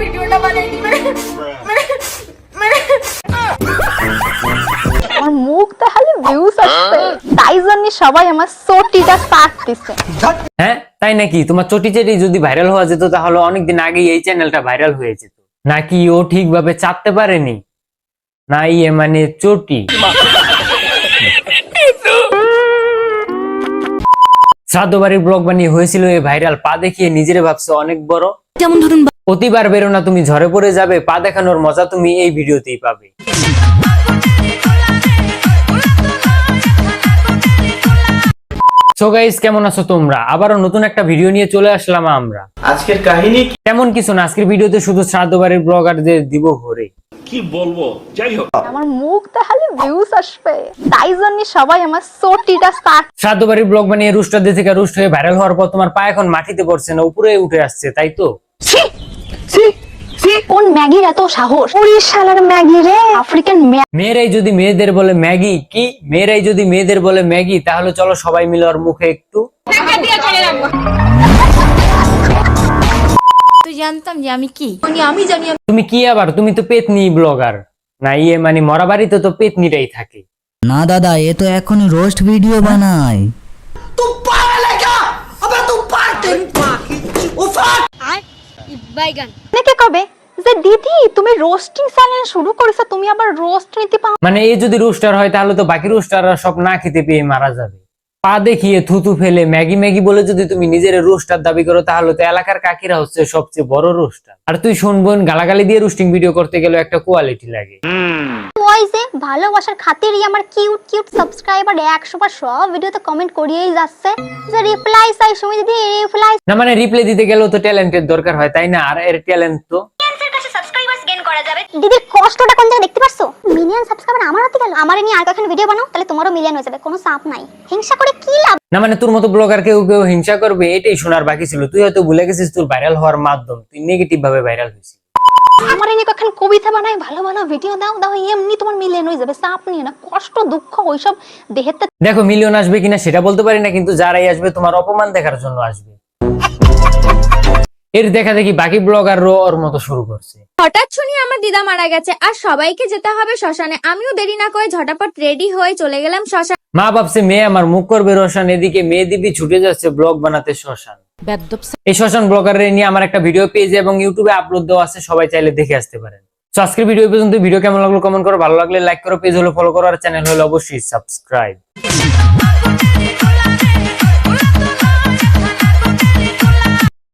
ভিডিওটা বানাইনি আমার মুখ তাহলে ভিউজ আসছে, তাই জন্য সবাই আমার চটিটা চাটতেছে। হ্যাঁ তাই নাকি? তোমার চটি চেটি যদি ভাইরাল হওয়া যেত তাহলে অনেকদিন আগেই এই চ্যানেলটা ভাইরাল হয়ে যেত। নাকি ও ঠিকভাবে চাটতে পারেনি? না ইয়ে মানে চটি। শ্রাদ্ধ বাড়ির ব্লগ বানিয়ে হয়েছিল এই ভাইরাল, পা দেখিয়ে নিজেরে ভাবছে অনেক বড়। যেমন ধরুন প্রতিবার বেরো না তুমি ঝরে পড়ে যাবে, পা দেখানোর মজা তুমি এই ভিডিওতেই পাবে। সো গাইস, কেমন আছো তোমরা? আবারও নতুন একটা ভিডিও নিয়ে চলে আসলাম আমরা। আজকের কাহিনী তেমন কিছু না, আজকের ভিডিওতে শুধু শ্রাদ্ধ বাড়ির ব্লগারদের দিব ভরে। কি বলবো, যাই হোক আমার মুখ তাহলে ভিউজ আসবে, তাই জন্য সবাই আমার চটিটা চাট। শ্রাদ্ধ বাড়ির ব্লগ বানিয়ে রুস্টারদের থেকে রুস্ট হয়ে ভাইরাল হওয়ার পর তোমার পা এখন মাটিতে পড়ছে না, উপরে উঠে আসছে, তাই তো? কোন ম্যাগির এত সাহস? ওরে শালার ম্যাগি রে, আফ্রিকান মেয়েরাই যদি মেয়েদের বলে ম্যাগি, কি মেয়েরাই যদি মেয়েদের বলে ম্যাগি, তাহলে চলো সবাই মিলে ওর মুখে একটু। তুই জানতাম যে আমি কি আমি জানি তুমি কি আবার? তুমি তো পেতনি ব্লগার। না ইয়ে মানে মরা বাড়িতে তো পেতনিটাই থাকে। না দাদা, এ তো এখন রোস্ট ভিডিও বানায়। বাইগান কে কবে যে দিদি তুমি রোস্টিং চ্যানেল শুরু করেছো, তুমি আবার রোস্ট নিতে পাও? মানে এই যদি রোস্টার হয় তাহলে তো বাকি রোস্টাররা সব না খেতে পেয়ে মারা যাবে। পা দেখিয়ে থুতু ফেলে ম্যাগি ম্যাগি বলে যদি তুমি নিজের রোস্টার দাবি করো, তাহলে তো এলাকার কাকিরা হচ্ছে সবচেয়ে বড় রোস্টার। আর তুই শুনবোন গালাগালি দিয়ে রোস্টিং ভিডিও করতে গেলে একটা কোয়ালিটি লাগে। ওই যে ভালোবাসার খাতিরই আমার কিউট কিউট সাবস্ক্রাইবার 100 বার সব ভিডিওতে কমেন্ট করিয়েই যাচ্ছে যে রিপ্লাই চাই, সময় দিদি রিপ্লাই। না মানে রিপ্লাই দিতে গেলেও তো ট্যালেন্টের দরকার হয়, তাই না? আর এর ট্যালেন্ট তো দিদির কষ্টটা কোন জায়গায় দেখতে পারছো? মিলিয়ন সাবস্ক্রাইবার আমার হাতে গেল, আমারে নিয়ে আর কখন ভিডিও বানাও, তাহলে তোমারও মিলিয়ন হয়ে যাবে, কোনো চাপ নাই। হিংসা করে কি লাভ? না মানে তোর মতো ব্লগার কেউ কেউ হিংসা করবে, এটাই শোনার বাকি ছিল। তুই হয়তো ভুলে গেছিস তোর ভাইরাল হওয়ার মাধ্যম, তুই নেগেটিভ ভাবে ভাইরাল হয়েছিস। আমারে নিয়ে কখন কবিতা বানাই, ভালো ভালো ভিডিও দাও দাও, এমনি তোমার মিলিয়ন হয়ে যাবে, চাপ নিয়ে না। কষ্ট দুঃখ ওইসব দেহেতে। দেখো মিলিয়ন আসবে কিনা সেটা বলতে পারি না, কিন্তু যারাই আসবে তোমার অপমান দেখার জন্য আসবে। এর দেখা দেখি বাকি ব্লগারও ওর মতো শুরু করছে। হঠাৎ শুনি আমার দিদা মারা গেছে আর সবাইকে যেতে হবে শ্মশানে। আমিও দেরি না করে ঝটাপট রেডি হয়ে চলে গেলাম শ্মশানে। মা ভাবছে মেয়ে আমার মুখ করবে রোশন, এদিকে মেয়ে দিবি ছুটে যাচ্ছে ব্লগ বানাতে শ্মশান। এই শ্মশান ব্লগারের নিয়ে আমার একটা ভিডিও পেজে এবং ইউটিউবে আপলোড দেওয়া আছে, সবাই চাইলে দেখে আসতে পারেন। তো আজকের ভিডিও পর্যন্ত। ভিডিও কেমন লাগলো কমেন্ট করো, ভালো লাগলে লাইক করো, পেজ হলো ফলো করো, আর চ্যানেল হলো অবশ্যই সাবস্ক্রাইব।